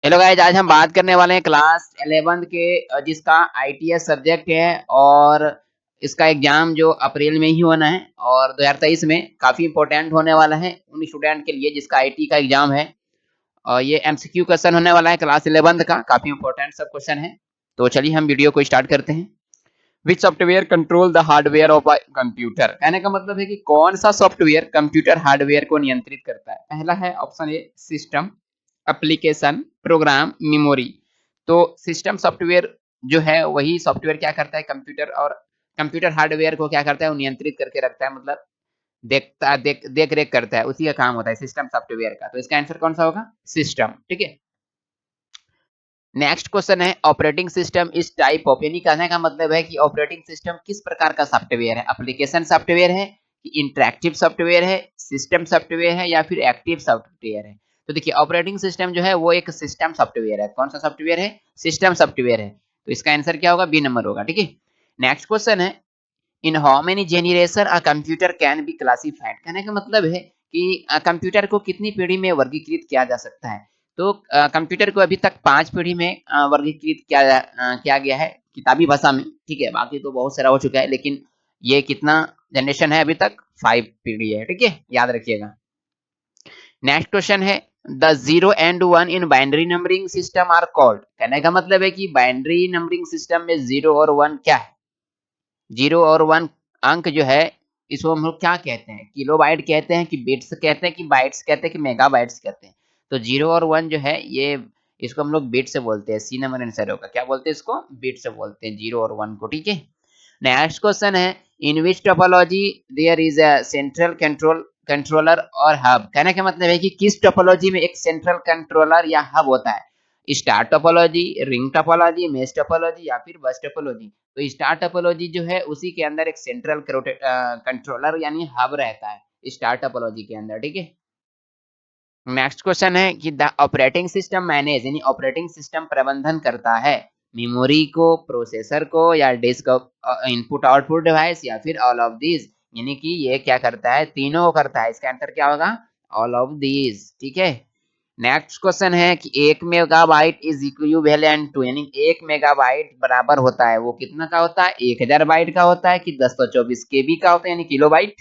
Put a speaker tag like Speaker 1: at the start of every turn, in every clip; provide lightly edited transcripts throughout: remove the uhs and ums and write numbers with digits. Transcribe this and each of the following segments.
Speaker 1: Hello guys, आज हम बात करने वाले हैं क्लास 11th के जिसका आईटीएस सब्जेक्ट है और इसका एग्जाम जो अप्रैल में ही होना है और 2023 में काफी इंपॉर्टेंट होने वाला है उन स्टूडेंट के लिए जिसका आईटी का एग्जाम है। और ये एमसीक्यू क्वेश्चन होने वाला है क्लास 11th का, काफी इंपॉर्टेंट सब क्वेश्चन है। तो चलिए हम वीडियो को स्टार्ट करते हैं। विच software control the hardware of a computer, कहने का मतलब है कि कौन सा सॉफ्टवेयर कंप्यूटर हार्डवेयर को नियंत्रित करता है। पहला है option A system, application, program, memory. तो सिस्टम सॉफ्टवेयर जो है वही सॉफ्टवेयर क्या करता है कंप्यूटर और कंप्यूटर हार्डवेयर को क्या करता है वो नियंत्रित करके रखता है, मतलब देखता देख रेख करता है, उसी का काम होता है सिस्टम सॉफ्टवेयर का। तो इसका आंसर कौन सा होगा? सिस्टम। ठीक है। नेक्स्ट क्वेश्चन है ऑपरेटिंग सिस्टम इस टाइप ऑफ, यानी कहने का मतलब है कि ऑपरेटिंग सिस्टम किस प्रकार का सॉफ्टवेयर है। एप्लीकेशन सॉफ्टवेयर है, इंटरैक्टिव सॉफ्टवेयर है, सिस्टम सॉफ्टवेयर है या फिर एक्टिव सॉफ्टवेयर है। तो देखिए ऑपरेटिंग सिस्टम जो है वो एक सिस्टम सॉफ्टवेयर है। कौन सा सॉफ्टवेयर है? सिस्टम सॉफ्टवेयर है। तो इसका आंसर क्या होगा? बी नंबर होगा। ठीक है। नेक्स्ट क्वेश्चन है in how many generation a computer can be classified, कहने का मतलब है कि कंप्यूटर को कितनी पीढ़ी में वर्गीकृत किया जा सकता है। तो कंप्यूटर को अभी तक 5 पीढ़ी में वर्गीकृत किया गया है किताबी भाषा में। ठीक है, बाकी तो बहुत सारा हो चुका है, लेकिन ये कितना जनरेशन है अभी तक? 5 पीढ़ी है। ठीक है, याद रखिएगा। नेक्स्ट क्वेश्चन है the zero and one in binary numbering system are called, कहने का मतलब है कि बाइनरी नंबरिंग सिस्टम में जीरो और वन क्या है? जीरो और वन अंक जो है इसको हम लोग क्या कहते हैं? किलो बाइट कहते हैं कि बिट्स कहते हैं कि बाइट्स कहते हैं कि मेगा बाइट्स कहते हैं? तो जीरो और वन जो है ये इसको हम लोग बिट से बोलते हैं। सी नंबर आंसर होगा। क्या बोलते हैं इसको? बिट से बोलते हैं जीरो और वन को। ठीक है। नेक्स्ट क्वेश्चन है in which topology there is a central controller और हब, कहने का मतलब है कि किस टोपोलॉजी में एक सेंट्रल कंट्रोलर या हब होता है। Star topology, ring topology, mesh topology या फिर बस टोपोलॉजी। तो स्टार टोपोलॉजी जो है उसी के अंदर एक सेंट्रल कंट्रोलर यानी हब रहता है स्टार टोपोलॉजी के अंदर। ठीक है। नेक्स्ट क्वेश्चन है कि द ऑपरेटिंग सिस्टम मैनेज, यानी ऑपरेटिंग सिस्टम प्रबंधन करता है मेमोरी को, प्रोसेसर को या डिस्क इनपुट आउटपुट डिवाइस या फिर ऑल ऑफ दीज, यानी कि ये क्या करता है? तीनों को करता है। इसका आंसर क्या होगा? All of these. ठीक है। नेक्स्ट क्वेश्चन है कि एक मेगाबाइट इज इक्विवेलेंट टू, यानी एक मेगाबाइट बराबर होता है वो कितना का होता है? 1000 बाइट का होता है कि 1024 केबी का होता है यानी किलोबाइट,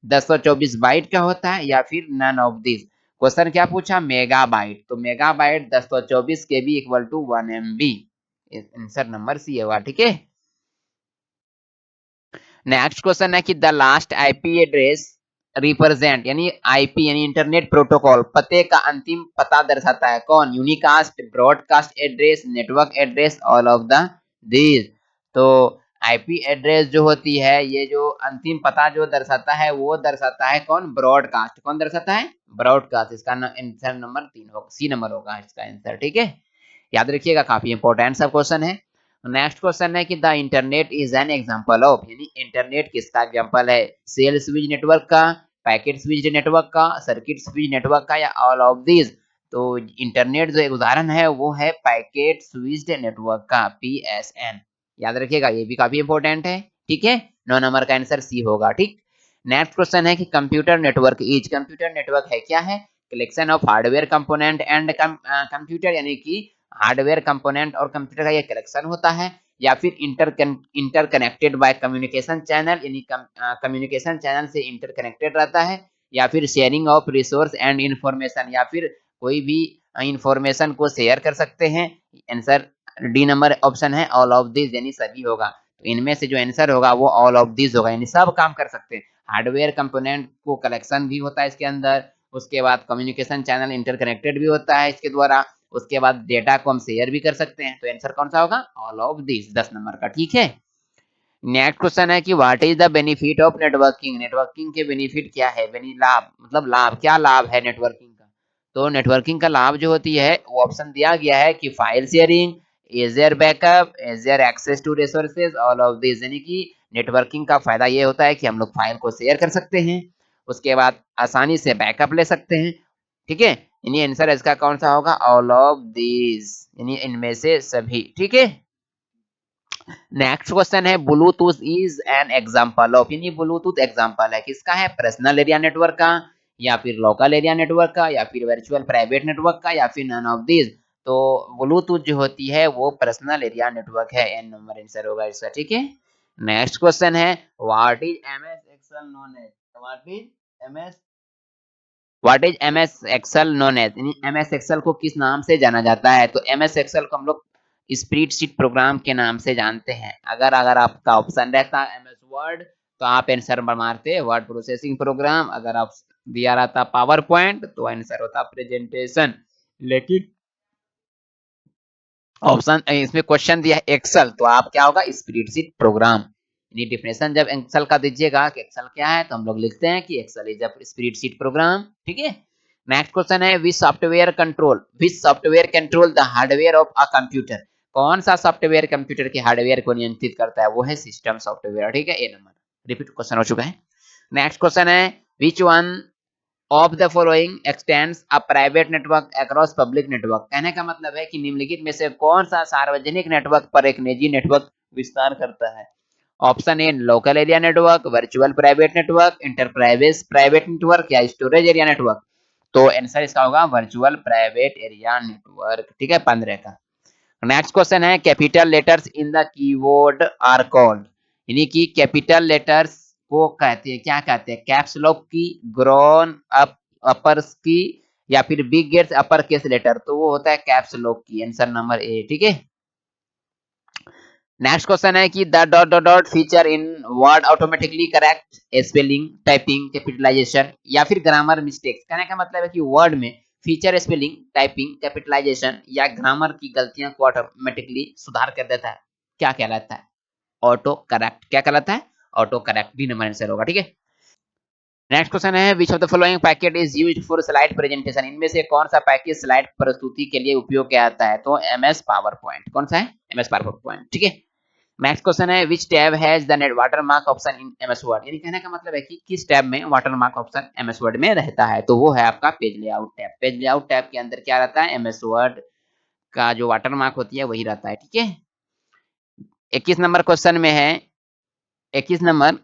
Speaker 1: 1024 बाइट का होता है या फिर नन ऑफ दिस। क्वेश्चन क्या पूछा? मेगाबाइट। तो megabyte 1024 KB equal to 1 MB। Answer number C होगा। ठीक है। नेक्स्ट क्वेश्चन है कि the last IP address represent, यानी आईपी यानी इंटरनेट प्रोटोकॉल पते का अंतिम पता दर्शाता है। कौन? Unicast, broadcast address, network address, all of the these. तो आईपी एड्रेस जो होती है ये जो अंतिम पता जो दर्शाता है वो दर्शाता है कौन? ब्रॉडकास्ट। कौन दर्शाता है? ब्रॉडकास्ट। इसका आंसर नंबर 3 होगा, सी नंबर होगा इसका आंसर। ठीक है, याद रखिएगा, काफी इंपॉर्टेंट सा क्वेश्चन है। नेक्स्ट क्वेश्चन है कि the internet is an example of, यानी इंटरनेट किसका एग्जांपल है? सेल स्विच नेटवर्क का, पैकेट स्विच नेटवर्क का, सर्किट स्विच नेटवर्क का या ऑल ऑफ दीज। तो इंटरनेट जो एक उदाहरण है वो है पैकेट स्विच नेटवर्क का, PSN। याद रखिएगा, ये भी काफी इंपॉर्टेंट है। ठीक है, 9 नंबर का आंसर सी होगा। ठीक। नेक्स्ट क्वेश्चन है कि computer network is, computer network है क्या है? Collection of hardware component and computer, यानी कि हार्डवेयर कंपोनेंट और कंप्यूटर का ये कलेक्शन होता है या फिर इंटरकनेक्टेड बाय कम्युनिकेशन चैनल, यानी कम्युनिकेशन चैनल से इंटरकनेक्टेड रहता है या फिर sharing of resource and information, या फिर कोई भी इंफॉर्मेशन को शेयर कर सकते हैं। आंसर डी नंबर ऑप्शन है ऑल ऑफ दिस, यानी सभी होगा। तो इनमें से जो आंसर होगा वो ऑल ऑफ दिस होगा, यानी सब काम कर सकते हैं। हार्डवेयर कंपोनेंट को कलेक्शन भी होता है इसके अंदर, उसके बाद कम्युनिकेशन चैनल इंटरकनेक्टेड भी होता है इसके द्वारा, उसके बाद डेटा को हम शेयर भी कर सकते हैं। तो आंसर कौन सा होगा? ऑल ऑफ दिस, 10 नंबर का। ठीक है। नेक्स्ट क्वेश्चन है कि what is the benefit of networking, networking के बेनिफिट क्या है? लाभ, मतलब लाभ, क्या लाभ है नेटवर्किंग का? तो नेटवर्किंग का लाभ जो होती है वो ऑप्शन दिया गया है कि file sharing, easier backup, easier access to resources, all of this, यानी कि नेटवर्किंग का फायदा ये होता है कि हम लोग फाइल को शेयर कर सकते हैं, उसके बाद आसानी से बैकअप ले सकते हैं। ठीक है, यानी आंसर इसका कौन सा होगा? ऑल ऑफ दिस, यानी इनमें से सभी। ठीक है। नेक्स्ट क्वेश्चन है Bluetooth is an example of, यानी ब्लूटूथ एग्जांपल है किसका? है पर्सनल एरिया नेटवर्क का या फिर लोकल एरिया नेटवर्क का या फिर वर्चुअल प्राइवेट नेटवर्क का या फिर नन ऑफ दिस। तो ब्लूटूथ जो होती है वो पर्सनल एरिया नेटवर्क है। एन नंबर आंसर होगा इसका, ठीक है। नेक्स्ट क्वेश्चन है what is MS Excel known as, what is MS Excel known as, यानी एमएस एक्सेल को किस नाम से जाना जाता है। तो एमएस एक्सेल को हम लोग स्प्रेडशीट प्रोग्राम के नाम से जानते हैं। अगर अगर आपका ऑप्शन रहता एमएस वर्ड तो आप आंसर मारते वर्ड प्रोसेसिंग प्रोग्राम, अगर आप दिया रहता पावर पॉइंट तो आंसर होता प्रेजेंटेशन। लेकिन ऑप्शन इसमें क्वेश्चन दिया है एक्सेल, तो आप क्या होगा स्प्रेडशीट प्रोग्राम। यानी डिफिनेशन जब एक्सेल का दीजिएगा कि एक्सेल क्या है तो हम लोग लिखते हैं कि Excel is a spreadsheet program, ठीक है। नेक्स्ट क्वेश्चन है which software control the hardware of a computer, कौन सा सॉफ्टवेयर कंप्यूटर के हार्डवेयर को नियंत्रित करता है, वो है सिस्टम सॉफ्टवेयर, ठीक है। ए नंबर रिपीट क्वेश्चन हो चुका है। नेक्स्ट क्वेश्चन है which one of the following x tends a private network across public network, कहने का मतलब है कि निम्नलिखित में से कौन सा सार्वजनिक नेटवर्क पर एक निजी नेटवर्क विस्तार करता है। Option A local area network, virtual private network, enterprise private network या स्टोरेज एरिया नेटवर्क। तो आंसर इसका होगा वर्चुअल प्राइवेट एरिया नेटवर्क, ठीक है 15 का। नेक्स्ट क्वेश्चन है capital letters in the keyboard are called, यानी कि कैपिटल लेटर्स को कहते हैं क्या कहते हैं, caps lock key, grown up uppers key, या फिर big gates upper case letter, तो वो होता है caps lock key, answer number A, ठीक है। नेक्स्ट क्वेश्चन है कि the dot dot dot feature in Word automatically correct spelling, typing, capitalization या फिर ग्रामर मिस्टेक्स, कहने का मतलब है कि वर्ड में फीचर स्पेलिंग, टाइपिंग, कैपिटलाइजेशन या ग्रामर की गलतियां को ऑटोमेटिकली सुधार कर देता है, क्या कहलाता है, ऑटो करेक्ट, क्या कहलाता है, auto correct, B number answer होगा, ठीक है। नेक्स्ट क्वेश्चन है which of the following packet is used for slide presentation, इनमें से कौन सा पैकेज स्लाइड प्रस्तुति के लिए उपयोग किया जाता है। तो एमएस पावर पॉइंट, कौन सा है, एमएस पावर पॉइंट, ठीक है। नेक्स्ट क्वेश्चन है विच tab has the net watermark option in MS word, यानी कहने का मतलब है कि किस टैब में वाटरमार्क ऑप्शन एमएस वर्ड में रहता है। तो वो है आपका page layout tab. Page layout tab के अंदर क्या रहता है, एमएस वर्ड का जो वाटरमार्क होती है वही रहता है, ठीक है। 21 नंबर क्वेश्चन में है, 21 नंबर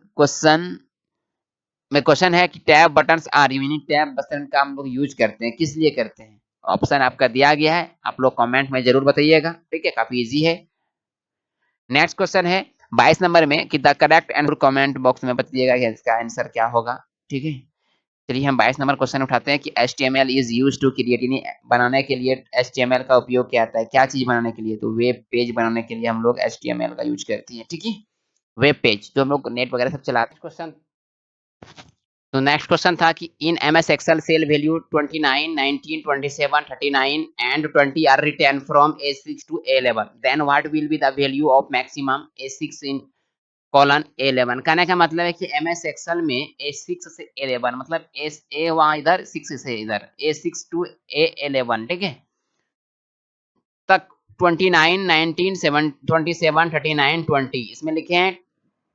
Speaker 1: क्वेश्चन है कि tab buttons are unique, tab button का हम लोग यूज करते हैं किस लिए करते हैं। ऑप्शन आपका दिया गया है, आप लोग कमेंट में जरूर बताइएगा, ठीक है, काफी इजी है। नेक्स्ट क्वेश्चन है 22 नंबर में कि the correct answer comment box में बताइएगा कि इसका आंसर क्या होगा, ठीक है। चलिए हम 22 नंबर क्वेश्चन उठाते हैं कि HTML is used to create, यानी बनाने के लिए HTML का उपयोग क्या आता है, क्या चीज बनाने के लिए, तो वेब पेज बनाने के लिए हम लोग HTML का यूज करते हैं, ठीक है, वेब पेज जो हम लोग नेट वगैरह सब चलाते हैं। क्वेश्चन तो नेक्स्ट क्वेश्चन था कि in MS Excel cell value 29, 19, 27, 39 and 20 are return from A6 to A11, then what will be the value of maximum A6 in colon A11, कहने का मतलब है कि एमएस एक्सेल में A6 से A11 मतलब एस ए वहां इधर 6 से इधर A6 to A11, ठीक है, तक 29, 19, 7, 27, 39, 20 इसमें लिखे हैं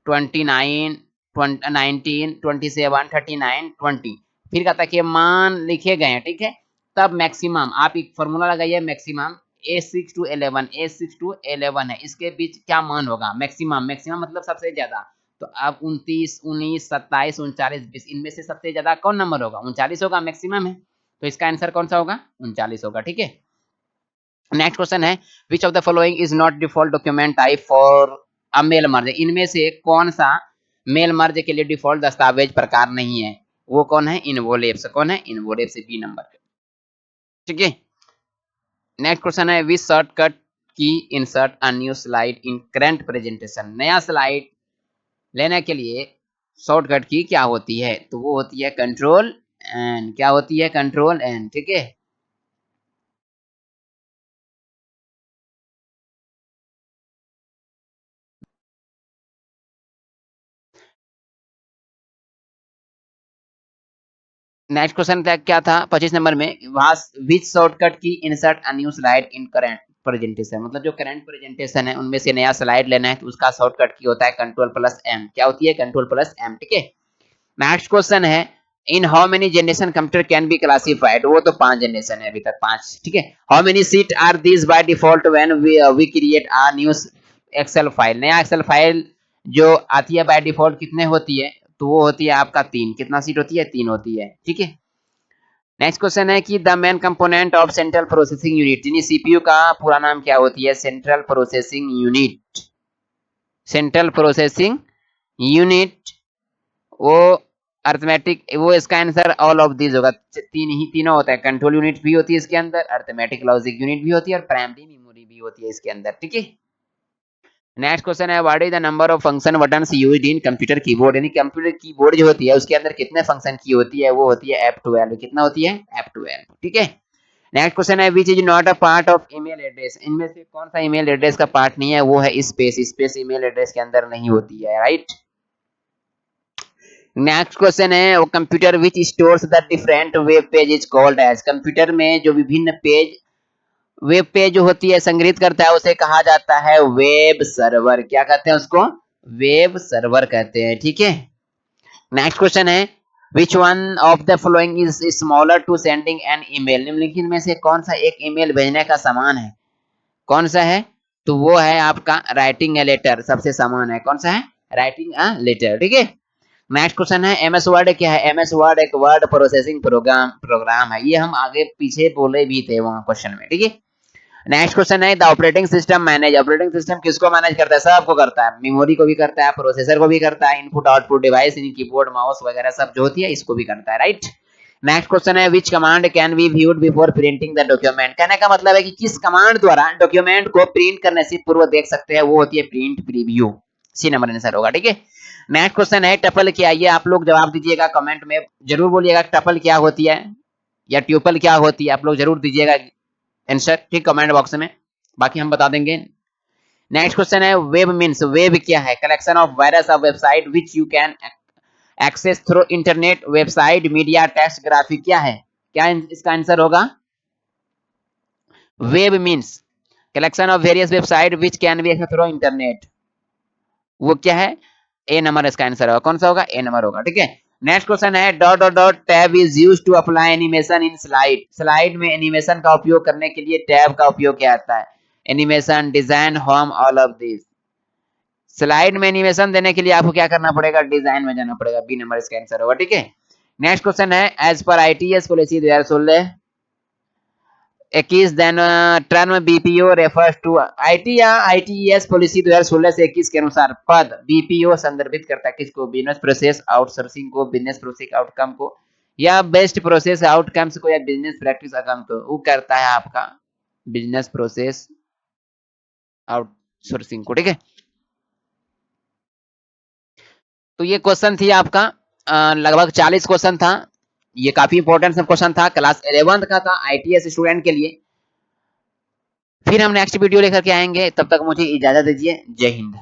Speaker 1: 29, 19, 27, 39, 20, फिर कहता है कि मान लिखे गए हैं, ठीक है। तब मैक्सिमम आप एक फॉर्मूला लगाइए, maximum A6 to 11, A6 to 11 है, इसके बीच क्या मान होगा, मैक्सिमम, मैक्सिमम मतलब सबसे ज्यादा। तो अब 29, 19, 27, 39, 20 इनमें से सबसे ज्यादा कौन नंबर होगा, 39 होगा, मैक्सिमम है, तो इसका आंसर कौन सा होगा, 39 होगा, ठीक है। नेक्स्ट क्वेश्चन है which of the following is not default document type for a mail merge, इनमें से कौन सा मेल मर्ज के लिए डिफॉल्ट दस्तावेज प्रकार नहीं है, वो कौन है, इन्वोलेप्स, कौन है, इन्वोलेप्स, बी नंबर, ठीक है। नेक्स्ट क्वेश्चन है विच शॉर्टकट की insert a new slide in current presentation, नया स्लाइड लेने के लिए शॉर्टकट की क्या होती है, तो वो होती है कंट्रोल एंड, क्या होती है, कंट्रोल एंड, ठीक है। नेक्स्ट क्वेश्चन क्या था 25 नंबर में, विच शॉर्टकट की insert a new slide in current presentation, मतलब जो करंट प्रेजेंटेशन है उनमें से नया स्लाइड लेना है तो उसका शॉर्टकट की होता है कंट्रोल प्लस एम, क्या होती है, कंट्रोल प्लस एम, ठीक है। नेक्स्ट क्वेश्चन है in how many generation computer can be classified, वो तो 5 जनरेशन है अभी तक 5, ठीक है। How many sheet are this by default when we create a new Excel file, नया एक्सेल फाइल जो आती है बाय डिफॉल्ट कितने होती है, तो वो होती है आपका 3, कितना सीट होती है, 3 होती है, ठीक है। नेक्स्ट क्वेश्चन है कि the main component of central processing unit, यानी सीपीयू का पूरा नाम क्या होती है? Central processing unit. Central processing unit वो अर्थमेटिक, वो इसका आंसर ऑल ऑफ दिस होगा। तीनों होता है। कंट्रोल यूनिट भी होती है इसके अंदर, अर्थमेटिक लॉजिक यूनिट भी होती है और प्राइमरी मेमोरी भी होती है इसके अंदर, ठीक है। नेक्स्ट क्वेश्चन है what is the number of function buttons used in computer keyboard, यानी कंप्यूटर कीबोर्ड जो होती है उसके अंदर कितने फंक्शन की होती है? वो होती है F12। कितना होती है? F12, ठीक है। नेक्स्ट क्वेश्चन है which is not a part of email address, इनमें से कौन सा ईमेल एड्रेस का पार्ट नहीं है? वो है स्पेस। स्पेस ईमेल एड्रेस के अंदर नहीं होती है, राइट। नेक्स्ट क्वेश्चन है वो computer which stores the different web page is called as, computer में जो विभिन्न पेज वेब पेज जो होती है संग्रहित करता है उसे कहा जाता है वेब सर्वर। क्या कहते हैं उसको? वेब सर्वर कहते हैं, ठीक है। नेक्स्ट क्वेश्चन है which one of the following is smaller to sending an email, निम्नलिखित में से कौन सा एक ईमेल भेजने का समान है? कौन सा है? तो वो है आपका राइटिंग ए लेटर, सबसे समान है। कौन सा है? राइटिंग अ लेटर, ठीक है। नेक्स्ट क्वेश्चन है एमएस वर्ड क्या है? एमएस वर्ड एक वर्ड प्रोसेसिंग प्रोग्राम है। ये हम आगे पीछे बोले भी थे वहां क्वेश्चन में, ठीक है। नेक्स्ट क्वेश्चन है the operating system manage, operating system किसको मैनेज करता है? सबको करता है। मेमोरी को भी करता है, प्रोसेसर को भी करता है, इनपुट आउटपुट डिवाइस यानी कीबोर्ड माउस वगैरह सब जो होती है इसको भी करता है, राइट। नेक्स्ट क्वेश्चन है विच command can be viewed before printing the document, कहने का मतलब है कि किस कमांड द्वारा डॉक्यूमेंट को प्रिंट करने से पूर्व देख सकते हैं? वो होती है print preview. C number answer होगा, ठीक है। नेक्स्ट क्वेश्चन है टपल क्या? ये आप लोग जवाब दीजिएगा कमेंट में, जरूर बोलिएगा टपल क्या होती है या ट्यूपल क्या होती है, आप लोग जरूर दीजिएगा आंसर, ठीक, कमेंट बॉक्स में, बाकी हम बता देंगे। नेक्स्ट क्वेश्चन है वेब मीन्स, वेब क्या है? Collection of various of website which you can access through internet, website, media, text, graphic, क्या है? क्या इसका आंसर होगा? Web means collection of various website which can be access through internet, वो क्या है? ए नंबर इसका आंसर होगा। कौन सा होगा? ए नंबर होगा, ठीक है। नेक्स्ट क्वेश्चन है dot dot dot tab is used to apply animation in slide, slide में एनिमेशन का उपयोग करने के लिए टैब का उपयोग किया जाता है। Animation, design, home, all of this. Slide में एनिमेशन देने के लिए आपको क्या करना पड़ेगा? डिजाइन में जाना पड़ेगा। बी नंबर इसका आंसर होगा, ठीक है। नेक्स्ट क्वेश्चन है as per ITS policy 2016 21 then term BPO refers to IT या आईटीएस पॉलिसी 2016 से 21 के अनुसार पद बीपीओ संदर्भित करता है किसको? बिजनेस प्रोसेस आउटसोर्सिंग को, बिजनेस प्रोसेस आउटकम को, या बेस्ट प्रोसेस आउटकम्स को, या बिजनेस प्रैक्टिस आउटकम को। वो करता है आपका बिजनेस प्रोसेस आउटसोर्सिंग को, ठीक है। तो ये क्वेश्चन थी आपका लगभग 40 क्वेश्चन था। ये काफी इंपॉर्टेंट सब क्वेश्चन था, क्लास 11th का था आईटीएस स्टूडेंट के लिए। फिर हम नेक्स्ट वीडियो लेकर के आएंगे, तब तक मुझे इजाजत दीजिए। जय हिंद।